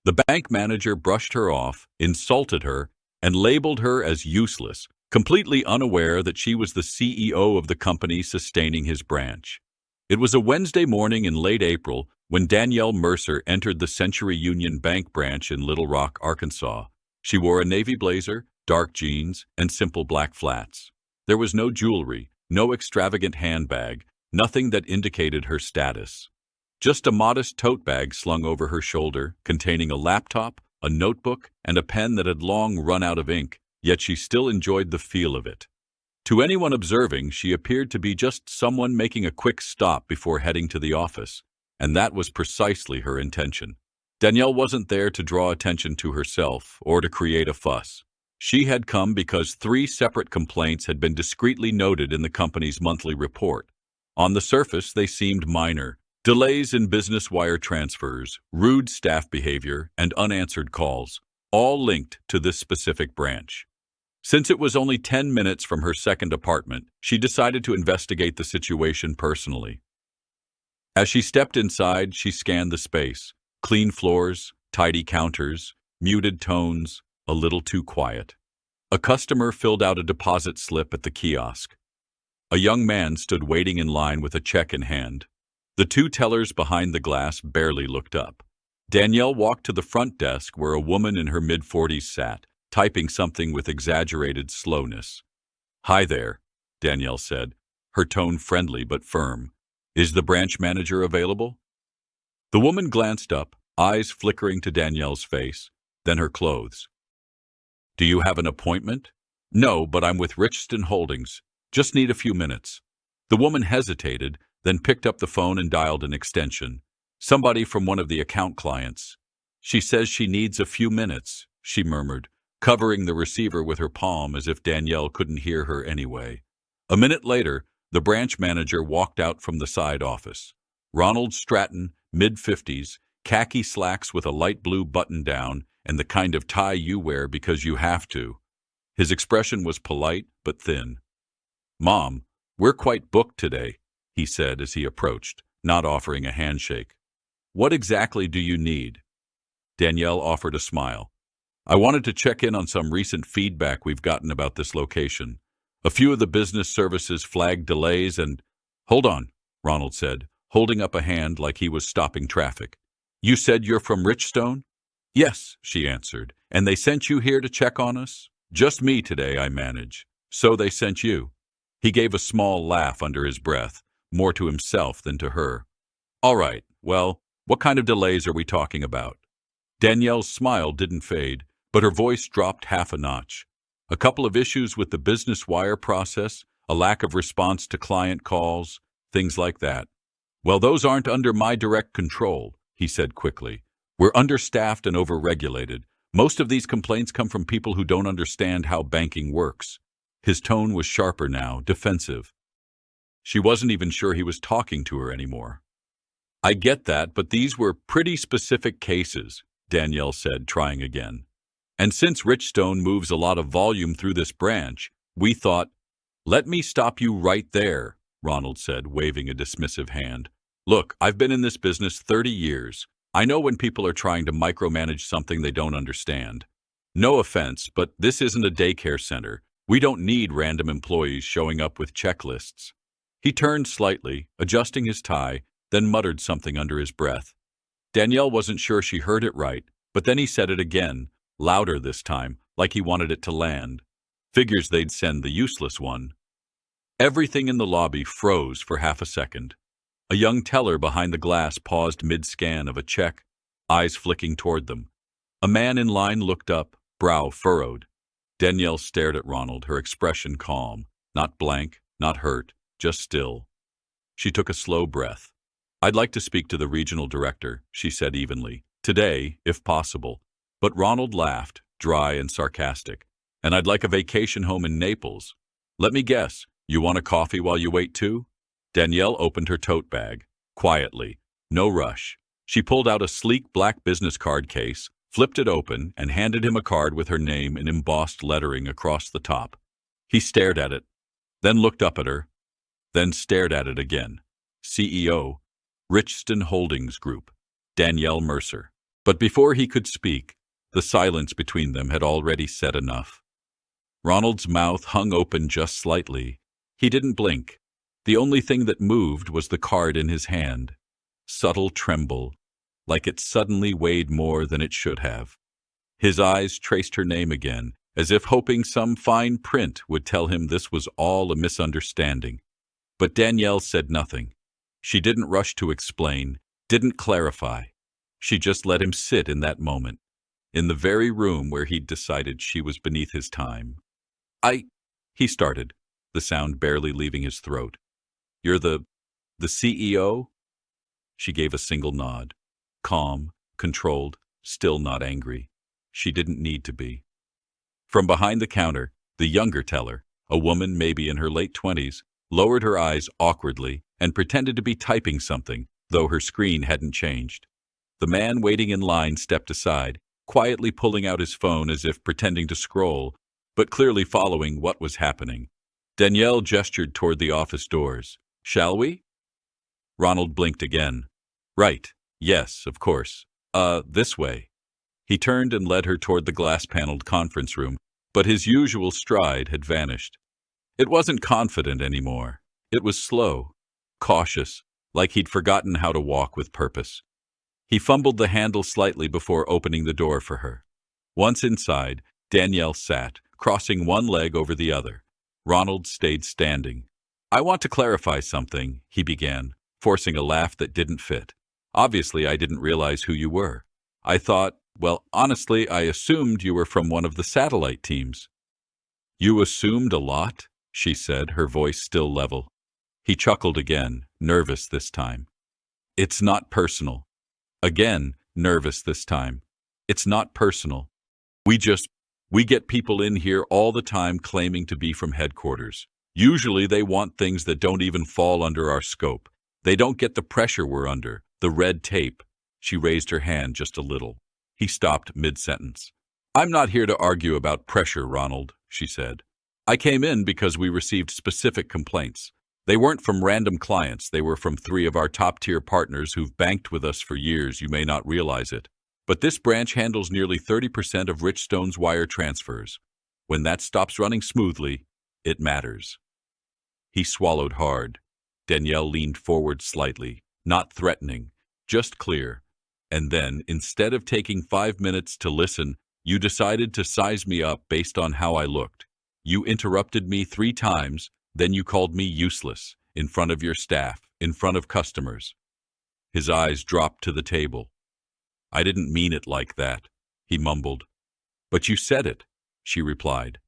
The bank manager brushed her off, insulted her, and labeled her as useless, completely unaware that she was the CEO of the company sustaining his branch. It was a Wednesday morning in late April when Danielle Mercer entered the Century Union Bank branch in Little Rock, Arkansas. She wore a navy blazer, dark jeans, and simple black flats. There was no jewelry, no extravagant handbag, nothing that indicated her status. Just a modest tote bag slung over her shoulder, containing a laptop, a notebook, and a pen that had long run out of ink, yet she still enjoyed the feel of it. To anyone observing, she appeared to be just someone making a quick stop before heading to the office, and that was precisely her intention. Danielle wasn't there to draw attention to herself or to create a fuss. She had come because 3 separate complaints had been discreetly noted in the company's monthly report. On the surface, they seemed minor: delays in business wire transfers, rude staff behavior, and unanswered calls, all linked to this specific branch. Since it was only 10 minutes from her second apartment, she decided to investigate the situation personally. As she stepped inside, she scanned the space. Clean floors, tidy counters, muted tones, a little too quiet. A customer filled out a deposit slip at the kiosk. A young man stood waiting in line with a check in hand. The 2 tellers behind the glass barely looked up. Danielle walked to the front desk where a woman in her mid-40s sat, typing something with exaggerated slowness. "Hi there," Danielle said, her tone friendly but firm. "Is the branch manager available?" The woman glanced up, eyes flickering to Danielle's face, then her clothes. "Do you have an appointment?" "No, but I'm with Richardson Holdings. Just need a few minutes." The woman hesitated, then picked up the phone and dialed an extension. "Somebody from one of the account clients." "She says she needs a few minutes," she murmured, covering the receiver with her palm as if Danielle couldn't hear her anyway. A minute later, the branch manager walked out from the side office. Ronald Stratton, mid-50s, khaki slacks with a light blue button-down and the kind of tie you wear because you have to. His expression was polite but thin. "Mom, we're quite booked today," he said as he approached, not offering a handshake. "What exactly do you need?" Danielle offered a smile. "I wanted to check in on some recent feedback we've gotten about this location. A few of the business services flagged delays and—" "Hold on," Ronald said, holding up a hand like he was stopping traffic. "You said you're from Richstone?" "Yes," she answered. "And they sent you here to check on us?" "Just me today, I manage." "So they sent you." He gave a small laugh under his breath, more to himself than to her. "All right, well, what kind of delays are we talking about?" Danielle's smile didn't fade, but her voice dropped half a notch. "A couple of issues with the business wire process, a lack of response to client calls, things like that." "Well, those aren't under my direct control," he said quickly. "We're understaffed and overregulated. Most of these complaints come from people who don't understand how banking works." His tone was sharper now, defensive. She wasn't even sure he was talking to her anymore. "I get that, but these were pretty specific cases," Danielle said, trying again. "And since Richstone moves a lot of volume through this branch, we thought—" "Let me stop you right there," Ronald said, waving a dismissive hand. "Look, I've been in this business 30 years. I know when people are trying to micromanage something they don't understand. No offense, but this isn't a daycare center. We don't need random employees showing up with checklists." He turned slightly, adjusting his tie, then muttered something under his breath. Danielle wasn't sure she heard it right, but then he said it again, louder this time, like he wanted it to land. Figures they'd send the useless one. Everything in the lobby froze for half a second. A young teller behind the glass paused mid-scan of a check, eyes flicking toward them. A man in line looked up, brow furrowed. Danielle stared at Ronald, her expression calm, not blank, not hurt, just still. She took a slow breath. "I'd like to speak to the regional director," she said evenly. "Today, if possible." But Ronald laughed, dry and sarcastic. "And I'd like a vacation home in Naples. Let me guess, you want a coffee while you wait too?" Danielle opened her tote bag, quietly, no rush. She pulled out a sleek black business card case, flipped it open, and handed him a card with her name in embossed lettering across the top. He stared at it, then looked up at her, then stared at it again. CEO, Richardson Holdings Group, Danielle Mercer. But before he could speak, the silence between them had already said enough. Ronald's mouth hung open just slightly. He didn't blink. The only thing that moved was the card in his hand. Subtle tremble, like it suddenly weighed more than it should have. His eyes traced her name again, as if hoping some fine print would tell him this was all a misunderstanding. But Danielle said nothing. She didn't rush to explain, didn't clarify. She just let him sit in that moment, in the very room where he'd decided she was beneath his time. He started, the sound barely leaving his throat. You're the CEO? She gave a single nod. Calm, controlled, still not angry. She didn't need to be. From behind the counter, the younger teller, a woman maybe in her late 20s, lowered her eyes awkwardly and pretended to be typing something, though her screen hadn't changed. The man waiting in line stepped aside, quietly pulling out his phone as if pretending to scroll, but clearly following what was happening. Danielle gestured toward the office doors. Shall we? Ronald blinked again. Right. Yes, of course. This way. He turned and led her toward the glass-paneled conference room, but his usual stride had vanished. It wasn't confident anymore. It was slow, cautious, like he'd forgotten how to walk with purpose. He fumbled the handle slightly before opening the door for her. Once inside, Danielle sat, crossing one leg over the other. Ronald stayed standing. I want to clarify something, he began, forcing a laugh that didn't fit. Obviously, I didn't realize who you were. I thought, well, honestly, I assumed you were from one of the satellite teams. You assumed a lot, she said, her voice still level. He chuckled again, nervous this time. It's not personal. Again, nervous this time. It's not personal. We get people in here all the time claiming to be from headquarters. Usually they want things that don't even fall under our scope. They don't get the pressure we're under, the red tape. She raised her hand just a little. He stopped mid-sentence. I'm not here to argue about pressure, Ronald, she said. I came in because we received specific complaints. They weren't from random clients. They were from 3 of our top-tier partners who've banked with us for years. You may not realize it. But this branch handles nearly 30% of Richstone's wire transfers. When that stops running smoothly, it matters. He swallowed hard. Danielle leaned forward slightly, not threatening, just clear. And then, instead of taking 5 minutes to listen, you decided to size me up based on how I looked. You interrupted me 3 times, then you called me useless, in front of your staff, in front of customers. His eyes dropped to the table. I didn't mean it like that, he mumbled. But you said it, she replied.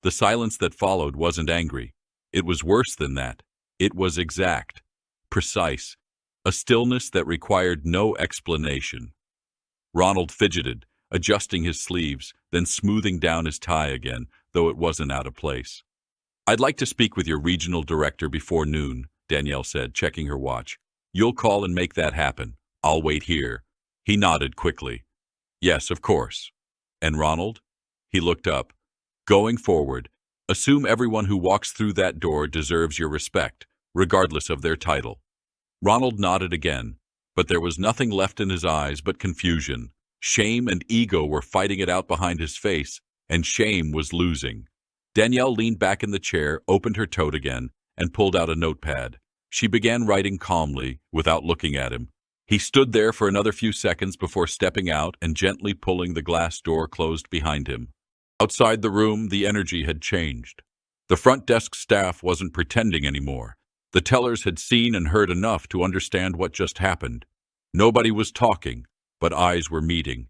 The silence that followed wasn't angry. It was worse than that. It was exact, precise, a stillness that required no explanation. Ronald fidgeted, adjusting his sleeves, then smoothing down his tie again, though it wasn't out of place. I'd like to speak with your regional director before noon, Danielle said, checking her watch. You'll call and make that happen. I'll wait here. He nodded quickly. Yes, of course. And Ronald? He looked up. Going forward, assume everyone who walks through that door deserves your respect, regardless of their title. Ronald nodded again, but there was nothing left in his eyes but confusion. Shame and ego were fighting it out behind his face, and shame was losing. Danielle leaned back in the chair, opened her tote again, and pulled out a notepad. She began writing calmly, without looking at him. He stood there for another few seconds before stepping out and gently pulling the glass door closed behind him. Outside the room, the energy had changed. The front desk staff wasn't pretending anymore. The tellers had seen and heard enough to understand what just happened. Nobody was talking, but eyes were meeting.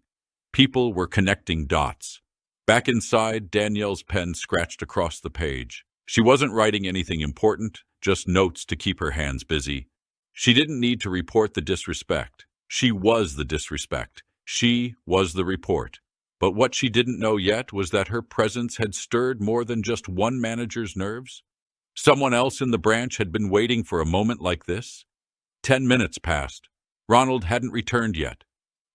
People were connecting dots. Back inside, Danielle's pen scratched across the page. She wasn't writing anything important, just notes to keep her hands busy. She didn't need to report the disrespect. She was the disrespect. She was the report. But what she didn't know yet was that her presence had stirred more than just one manager's nerves. Someone else in the branch had been waiting for a moment like this. 10 minutes passed. Ronald hadn't returned yet.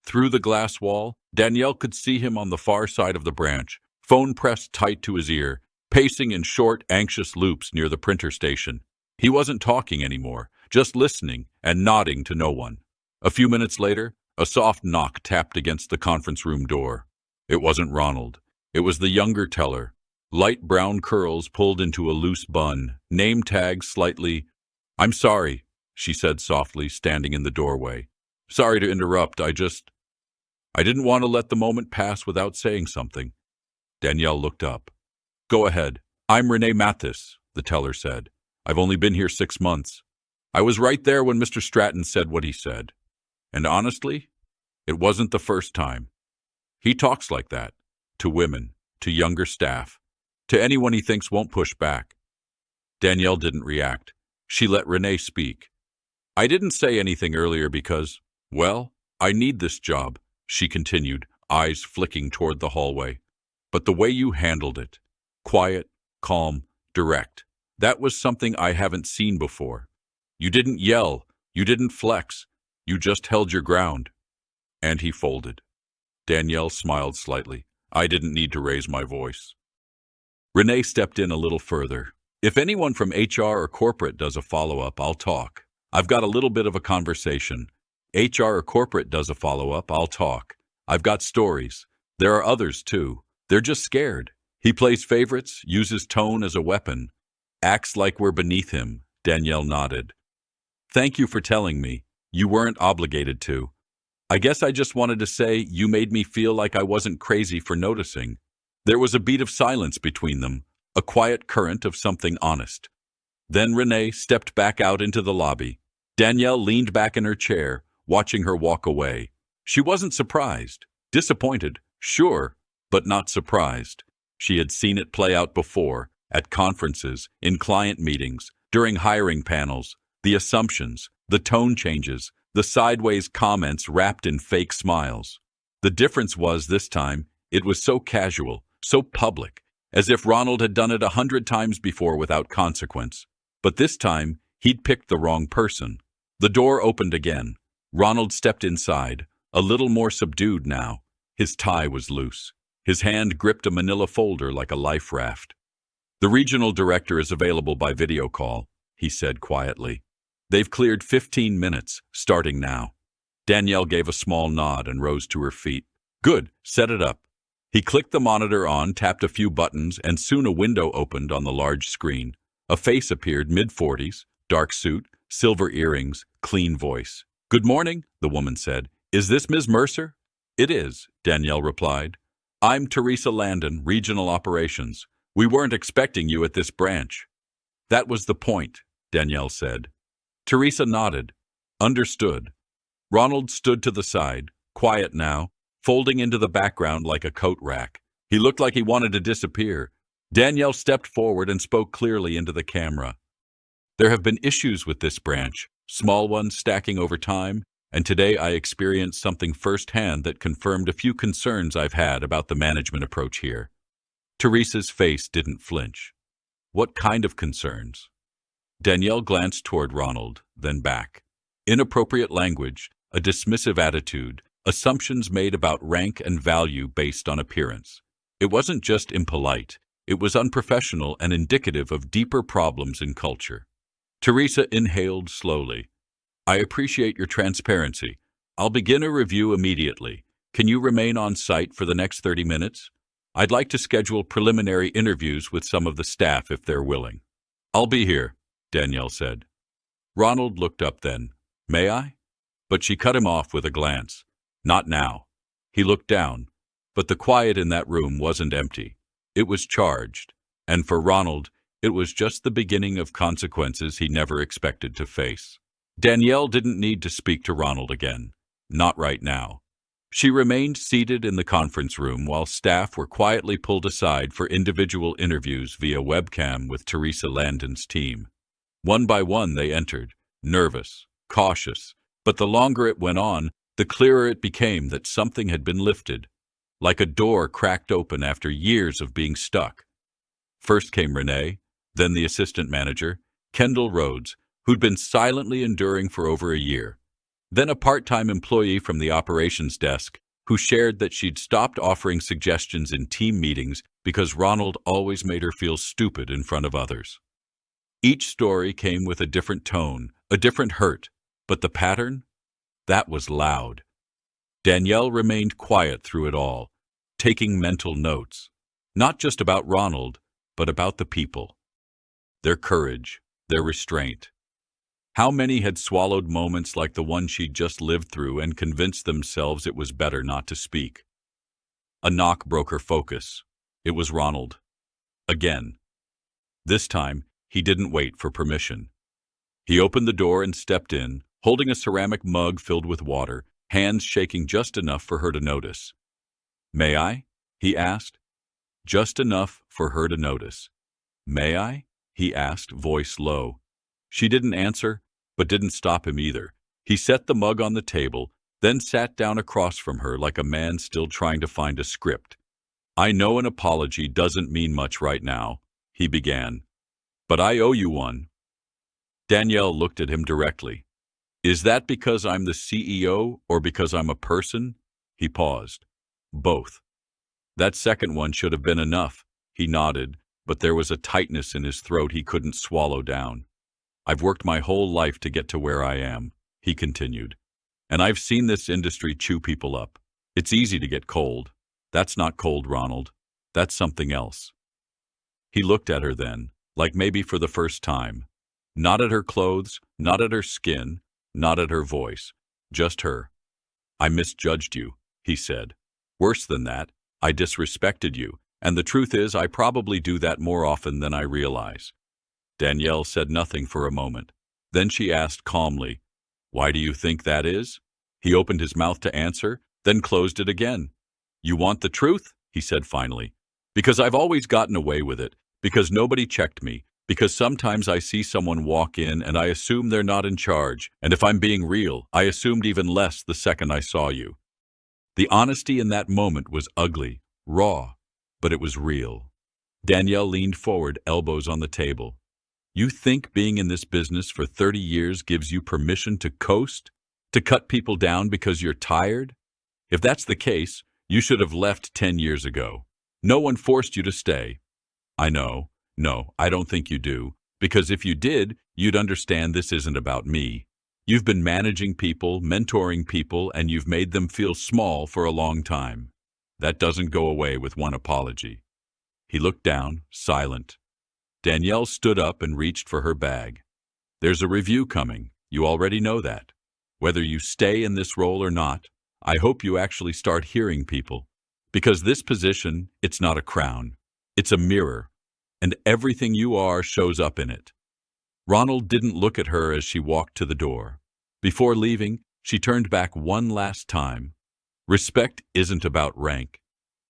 Through the glass wall, Danielle could see him on the far side of the branch, phone pressed tight to his ear, pacing in short, anxious loops near the printer station. He wasn't talking anymore, just listening and nodding to no one. A few minutes later, A soft knock tapped against the conference room door. It wasn't Ronald. It was the younger teller. Light brown curls pulled into a loose bun, name tag slightly. "I'm sorry," she said softly, standing in the doorway. "Sorry to interrupt. I didn't want to let the moment pass without saying something." Danielle looked up. "Go ahead. I'm Renee Mathis," the teller said. "I've only been here 6 months. I was right there when Mr. Stratton said what he said. And honestly, it wasn't the first time. He talks like that, to women, to younger staff, to anyone he thinks won't push back." Danielle didn't react. She let Renee speak. "I didn't say anything earlier because, well, I need this job," she continued, eyes flicking toward the hallway. "But the way you handled it, quiet, calm, direct, that was something I haven't seen before. You didn't yell, you didn't flex, you just held your ground." And he folded. Danielle smiled slightly. "I didn't need to raise my voice." Renee stepped in a little further. "If anyone from HR or corporate does a follow-up, I'll talk. I've got a little bit of a conversation. HR or corporate does a follow-up, I'll talk. I've got stories. There are others, too. They're just scared." He plays favorites, uses tone as a weapon, acts like we're beneath him. Danielle nodded. "Thank you for telling me. You weren't obligated to. I guess I just wanted to say you made me feel like I wasn't crazy for noticing." There was a beat of silence between them, a quiet current of something honest. Then Renee stepped back out into the lobby. Danielle leaned back in her chair, watching her walk away. She wasn't surprised. Disappointed, sure, but not surprised. She had seen it play out before, at conferences, in client meetings, during hiring panels, the assumptions, the tone changes, the sideways comments wrapped in fake smiles. The difference was this time, it was so casual, so public, as if Ronald had done it 100 times before without consequence. But this time, he'd picked the wrong person. The door opened again. Ronald stepped inside, a little more subdued now. His tie was loose. His hand gripped a manila folder like a life raft. "The regional director is available by video call," he said quietly. "They've cleared 15 minutes, starting now." Danielle gave a small nod and rose to her feet. "Good, set it up." He clicked the monitor on, tapped a few buttons, and soon a window opened on the large screen. A face appeared, mid-40s, dark suit, silver earrings, clean voice. "Good morning," the woman said. "Is this Ms. Mercer?" "It is," Danielle replied. "I'm Teresa Landon, Regional Operations. We weren't expecting you at this branch." "That was the point," Danielle said. Teresa nodded. "Understood." Ronald stood to the side, quiet now, folding into the background like a coat rack. He looked like he wanted to disappear. Danielle stepped forward and spoke clearly into the camera. "There have been issues with this branch, small ones stacking over time, and today I experienced something firsthand that confirmed a few concerns I've had about the management approach here." Teresa's face didn't flinch. "What kind of concerns?" Danielle glanced toward Ronald, then back. Inappropriate language, a dismissive attitude, assumptions made about rank and value based on appearance. It wasn't just impolite, it was unprofessional and indicative of deeper problems in culture. Teresa inhaled slowly. "I appreciate your transparency. I'll begin a review immediately. Can you remain on site for the next 30 minutes? I'd like to schedule preliminary interviews with some of the staff if they're willing." "I'll be here," Danielle said. Ronald looked up then. "May I?" But she cut him off with a glance. "Not now." He looked down, but the quiet in that room wasn't empty. It was charged, and for Ronald, it was just the beginning of consequences he never expected to face. Danielle didn't need to speak to Ronald again. Not right now. She remained seated in the conference room while staff were quietly pulled aside for individual interviews via webcam with Teresa Landon's team. One by one they entered, nervous, cautious, but the longer it went on, the clearer it became that something had been lifted, like a door cracked open after years of being stuck. First came Renee, then the assistant manager, Kendall Rhodes, who'd been silently enduring for over a year. Then a part-time employee from the operations desk who shared that she'd stopped offering suggestions in team meetings because Ronald always made her feel stupid in front of others. Each story came with a different tone, a different hurt, but the pattern? That was loud. Danielle remained quiet through it all, taking mental notes, not just about Ronald, but about the people, their courage, their restraint. How many had swallowed moments like the one she'd just lived through and convinced themselves it was better not to speak? A knock broke her focus. It was Ronald. Again. This time, he didn't wait for permission. He opened the door and stepped in, holding a ceramic mug filled with water, hands shaking just enough for her to notice. "May I?" he asked. Just enough for her to notice. "May I?" he asked, voice low. She didn't answer, but didn't stop him either. He set the mug on the table, then sat down across from her like a man still trying to find a script. "I know an apology doesn't mean much right now," he began, "but I owe you one." Danielle looked at him directly. "Is that because I'm the CEO or because I'm a person?" He paused. "Both." "That second one should have been enough," he nodded, but there was a tightness in his throat he couldn't swallow down. "I've worked my whole life to get to where I am," he continued. "And I've seen this industry chew people up. It's easy to get cold. That's not cold, Ronald. That's something else." He looked at her then, like maybe for the first time. Not at her clothes, not at her skin, not at her voice. Just her. "I misjudged you," he said. "Worse than that, I disrespected you, and the truth is I probably do that more often than I realize." Danielle said nothing for a moment. Then she asked calmly, "Why do you think that is?" He opened his mouth to answer, then closed it again. "You want the truth?" he said finally. "Because I've always gotten away with it, because nobody checked me, because sometimes I see someone walk in and I assume they're not in charge, and if I'm being real, I assumed even less the second I saw you." The honesty in that moment was ugly, raw, but it was real. Danielle leaned forward, elbows on the table. "You think being in this business for 30 years gives you permission to coast? To cut people down because you're tired? If that's the case, you should have left 10 years ago. No one forced you to stay." "I know. No, I don't think you do. Because if you did, you'd understand this isn't about me. You've been managing people, mentoring people, and you've made them feel small for a long time. That doesn't go away with one apology." He looked down, silent. Danielle stood up and reached for her bag. "There's a review coming. You already know that. Whether you stay in this role or not, I hope you actually start hearing people. Because this position, it's not a crown. It's a mirror. And everything you are shows up in it." Ronald didn't look at her as she walked to the door. Before leaving, she turned back one last time. Respect isn't about rank.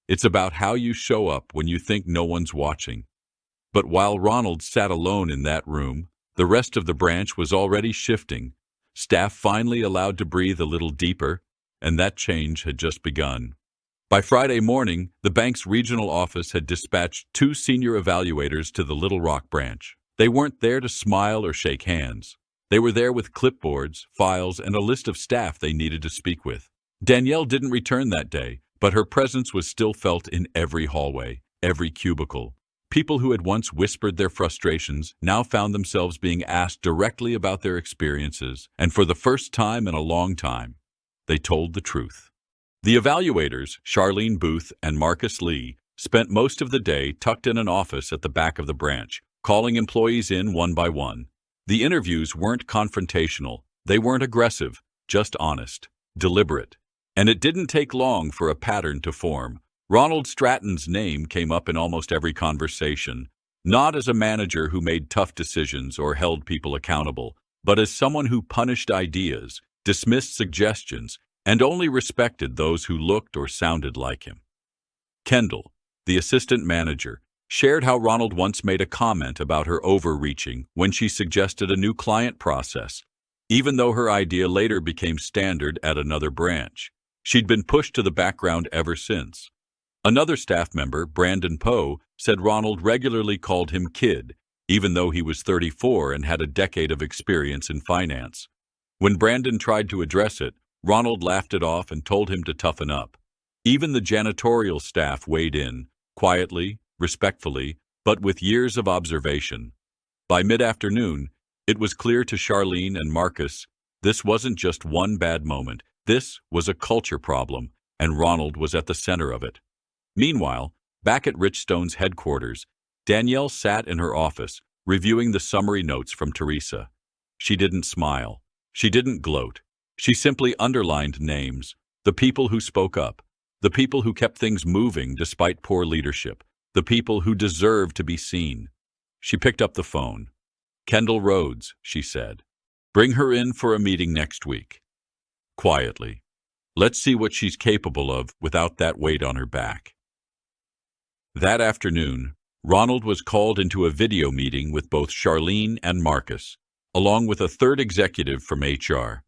It's about how you show up when you think no one's watching. But while Ronald sat alone in that room, the rest of the branch was already shifting. Staff finally allowed to breathe a little deeper, and that change had just begun. By Friday morning, the bank's regional office had dispatched 2 senior evaluators to the Little Rock branch. They weren't there to smile or shake hands. They were there with clipboards, files, and a list of staff they needed to speak with. Danielle didn't return that day, but her presence was still felt in every hallway, every cubicle. People who had once whispered their frustrations now found themselves being asked directly about their experiences, and for the first time in a long time, they told the truth. The evaluators, Charlene Booth and Marcus Lee, spent most of the day tucked in an office at the back of the branch, calling employees in one by one. The interviews weren't confrontational, they weren't aggressive, just honest, deliberate. And it didn't take long for a pattern to form. Ronald Stratton's name came up in almost every conversation, not as a manager who made tough decisions or held people accountable, but as someone who punished ideas, dismissed suggestions, and only respected those who looked or sounded like him. Kendall, the assistant manager, shared how Ronald once made a comment about her overreaching when she suggested a new client process, even though her idea later became standard at another branch. She'd been pushed to the background ever since. Another staff member, Brandon Poe, said Ronald regularly called him kid, even though he was 34 and had a decade of experience in finance. When Brandon tried to address it, Ronald laughed it off and told him to toughen up. Even the janitorial staff weighed in, quietly, respectfully, but with years of observation. By mid-afternoon, it was clear to Charlene and Marcus this wasn't just one bad moment, This was a culture problem, and Ronald was at the center of it. Meanwhile, back at Richstone's headquarters, Danielle sat in her office, reviewing the summary notes from Teresa. She didn't smile. She didn't gloat. She simply underlined names, the people who spoke up, the people who kept things moving despite poor leadership, the people who deserved to be seen. She picked up the phone. "Kendall Rhodes," she said. "Bring her in for a meeting next week." Quietly. "Let's see what she's capable of without that weight on her back." That afternoon, Ronald was called into a video meeting with both Charlene and Marcus, along with a third executive from HR.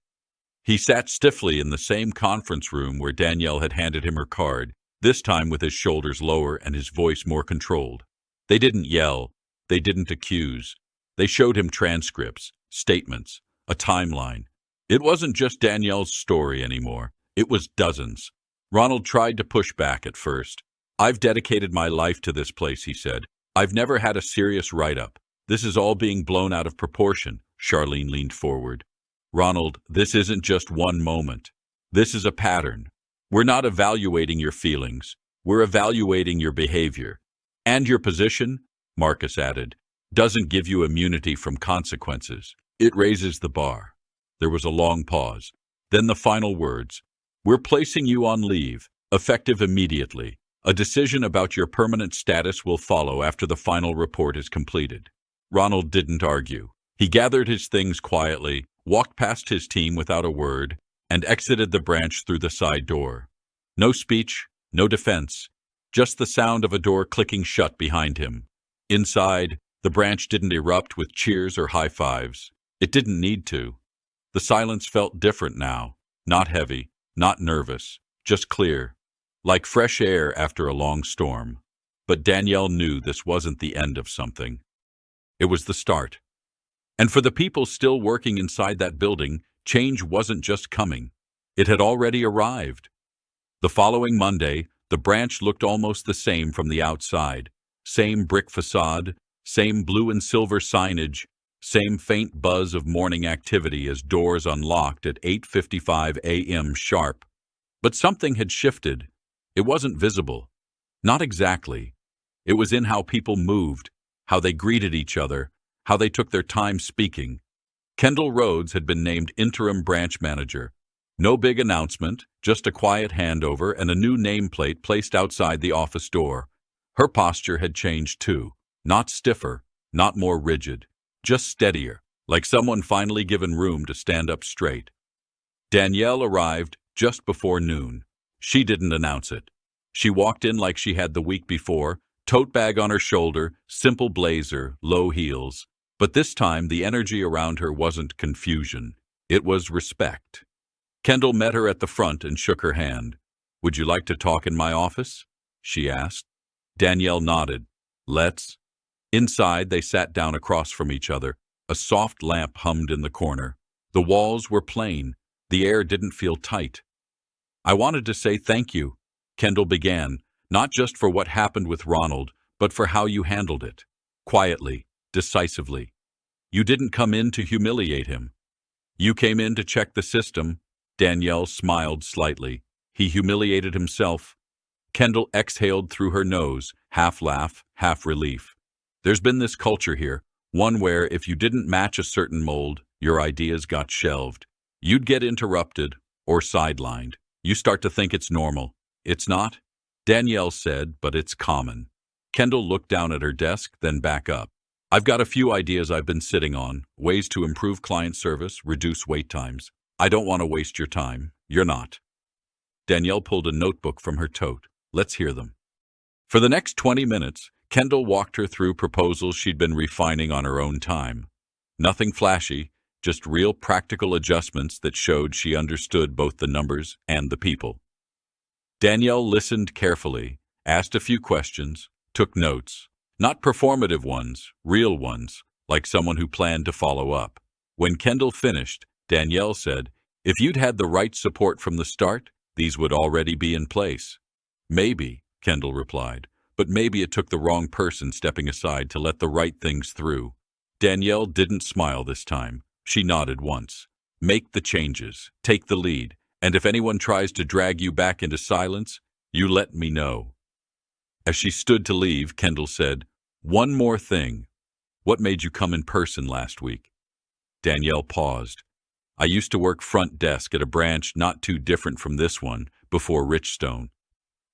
He sat stiffly in the same conference room where Danielle had handed him her card, this time with his shoulders lower and his voice more controlled. They didn't yell. They didn't accuse. They showed him transcripts, statements, a timeline. It wasn't just Danielle's story anymore. It was dozens. Ronald tried to push back at first. "I've dedicated my life to this place," he said. "I've never had a serious write-up. This is all being blown out of proportion." Charlene leaned forward. "Ronald, this isn't just one moment. This is a pattern. We're not evaluating your feelings. We're evaluating your behavior. And your position," Marcus added, "doesn't give you immunity from consequences. It raises the bar." There was a long pause. Then the final words. "We're placing you on leave, effective immediately. A decision about your permanent status will follow after the final report is completed." Ronald didn't argue. He gathered his things quietly, walked past his team without a word, and exited the branch through the side door. No speech, no defense, just the sound of a door clicking shut behind him. Inside, the branch didn't erupt with cheers or high fives. It didn't need to. The silence felt different now, not heavy, not nervous, just clear, like fresh air after a long storm. But Danielle knew this wasn't the end of something. It was the start. And for the people still working inside that building, change wasn't just coming. It had already arrived. The following Monday, the branch looked almost the same from the outside. Same brick facade, same blue and silver signage, same faint buzz of morning activity as doors unlocked at 8:55 a.m. sharp. But something had shifted. It wasn't visible. Not exactly. It was in how people moved, how they greeted each other, how they took their time speaking. Kendall Rhodes had been named interim branch manager. No big announcement, just a quiet handover and a new nameplate placed outside the office door. Her posture had changed too. Not stiffer, not more rigid, just steadier, like someone finally given room to stand up straight. Danielle arrived just before noon. She didn't announce it. She walked in like she had the week before, tote bag on her shoulder, simple blazer, low heels. But this time the energy around her wasn't confusion. It was respect. Kendall met her at the front and shook her hand. "Would you like to talk in my office?" she asked. Danielle nodded. "Let's." Inside, they sat down across from each other. A soft lamp hummed in the corner. The walls were plain. The air didn't feel tight. "I wanted to say thank you," Kendall began, "not just for what happened with Ronald, but for how you handled it. Quietly, decisively. You didn't come in to humiliate him. You came in to check the system." Danielle smiled slightly. "He humiliated himself." Kendall exhaled through her nose, half laugh, half relief. "There's been this culture here, one where if you didn't match a certain mold, your ideas got shelved. You'd get interrupted or sidelined. You start to think it's normal. It's not?" Danielle said, "But it's common." Kendall looked down at her desk, then back up. "I've got a few ideas I've been sitting on, ways to improve client service, reduce wait times. I don't want to waste your time. You're not." Danielle pulled a notebook from her tote. "Let's hear them." For the next 20 minutes, Kendall walked her through proposals she'd been refining on her own time. Nothing flashy, just real practical adjustments that showed she understood both the numbers and the people. Danielle listened carefully, asked a few questions, took notes. Not performative ones, real ones, like someone who planned to follow up. When Kendall finished, Danielle said, "If you'd had the right support from the start, these would already be in place." "Maybe," Kendall replied, "but maybe it took the wrong person stepping aside to let the right things through." Danielle didn't smile this time. She nodded once. "Make the changes. Take the lead. And if anyone tries to drag you back into silence, you let me know." As she stood to leave, Kendall said, "One more thing. What made you come in person last week?" Danielle paused. "I used to work front desk at a branch not too different from this one before Richstone.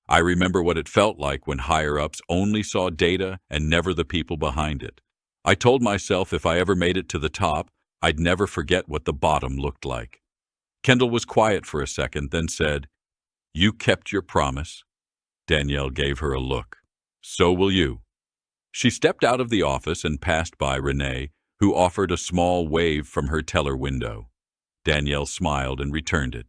I remember what it felt like when higher-ups only saw data and never the people behind it. I told myself if I ever made it to the top, I'd never forget what the bottom looked like." Kendall was quiet for a second, then said, "You kept your promise." Danielle gave her a look. "So will you." She stepped out of the office and passed by Renee, who offered a small wave from her teller window. Danielle smiled and returned it.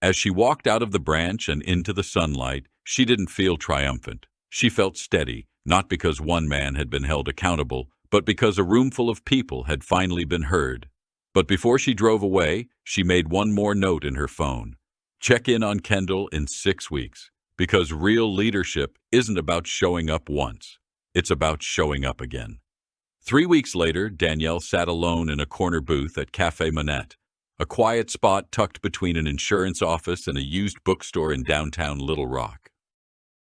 As she walked out of the branch and into the sunlight, she didn't feel triumphant. She felt steady, not because one man had been held accountable, but because a roomful of people had finally been heard. But before she drove away, she made one more note in her phone. Check in on Kendall in 6 weeks, because real leadership isn't about showing up once. It's about showing up again. 3 weeks later, Danielle sat alone in a corner booth at Café Manette, a quiet spot tucked between an insurance office and a used bookstore in downtown Little Rock.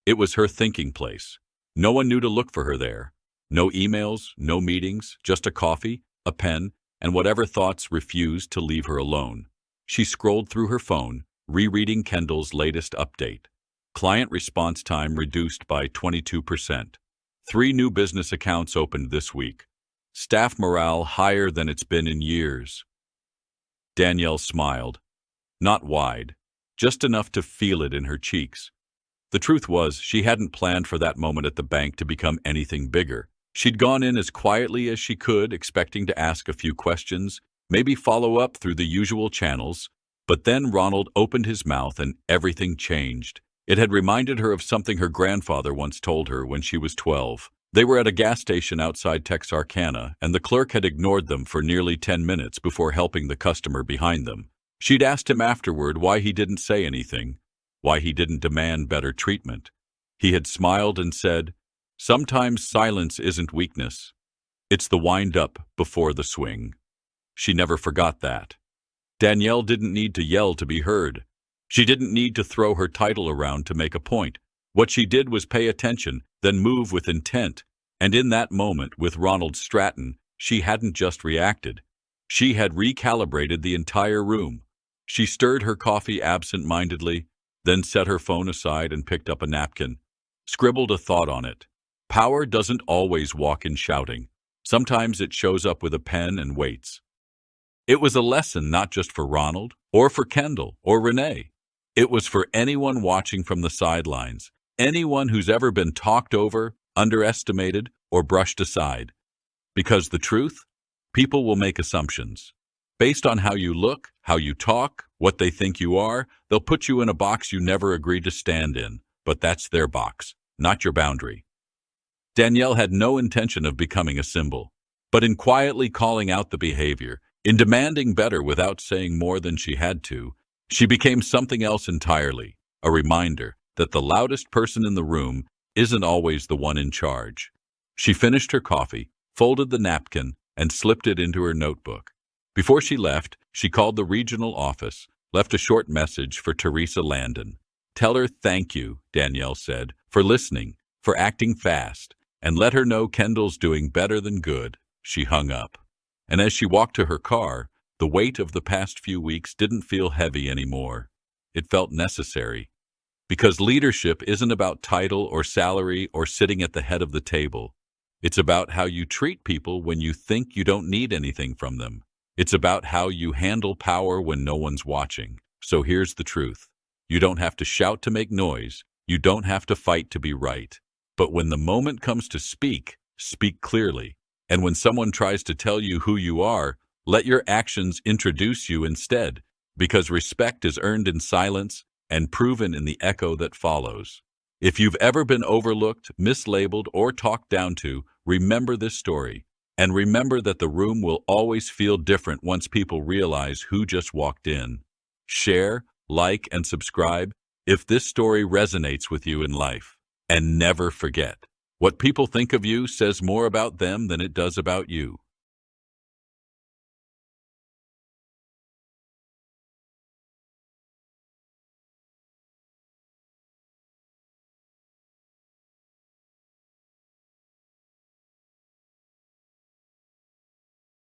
It was her thinking place. No one knew to look for her there. No emails, no meetings, just a coffee, a pen, and whatever thoughts refused to leave her alone. She scrolled through her phone, rereading Kendall's latest update. Client response time reduced by 22%. 3 new business accounts opened this week. Staff morale higher than it's been in years. Danielle smiled. Not wide, just enough to feel it in her cheeks. The truth was, she hadn't planned for that moment at the bank to become anything bigger. She'd gone in as quietly as she could, expecting to ask a few questions, maybe follow up through the usual channels. But then Ronald opened his mouth and everything changed. It had reminded her of something her grandfather once told her when she was 12. They were at a gas station outside Texarkana, and the clerk had ignored them for nearly 10 minutes before helping the customer behind them. She'd asked him afterward why he didn't say anything, why he didn't demand better treatment. He had smiled and said, "Sometimes silence isn't weakness. It's the wind-up before the swing." She never forgot that. Danielle didn't need to yell to be heard. She didn't need to throw her title around to make a point. What she did was pay attention, then move with intent. And in that moment with Ronald Stratton, she hadn't just reacted. She had recalibrated the entire room. She stirred her coffee absent-mindedly, then set her phone aside and picked up a napkin, scribbled a thought on it. Power doesn't always walk in shouting. Sometimes it shows up with a pen and waits. It was a lesson not just for Ronald, or for Kendall, or Renee. It was for anyone watching from the sidelines, anyone who's ever been talked over, underestimated, or brushed aside. Because the truth, people will make assumptions. Based on how you look, how you talk, what they think you are, they'll put you in a box you never agreed to stand in. But that's their box, not your boundary. Danielle had no intention of becoming a symbol, but in quietly calling out the behavior, in demanding better without saying more than she had to, she became something else entirely, a reminder that the loudest person in the room isn't always the one in charge. She finished her coffee, folded the napkin, and slipped it into her notebook. Before she left, she called the regional office, left a short message for Teresa Landon. "Tell her thank you," Danielle said, "for listening, for acting fast, and let her know Kendall's doing better than good." She hung up. And as she walked to her car, the weight of the past few weeks didn't feel heavy anymore. It felt necessary. Because leadership isn't about title or salary or sitting at the head of the table. It's about how you treat people when you think you don't need anything from them. It's about how you handle power when no one's watching. So here's the truth. You don't have to shout to make noise. You don't have to fight to be right. But when the moment comes to speak, speak clearly. And when someone tries to tell you who you are, let your actions introduce you instead, because respect is earned in silence and proven in the echo that follows. If you've ever been overlooked, mislabeled, or talked down to, remember this story. And remember that the room will always feel different once people realize who just walked in. Share, like, and subscribe if this story resonates with you in life. And never forget, what people think of you says more about them than it does about you.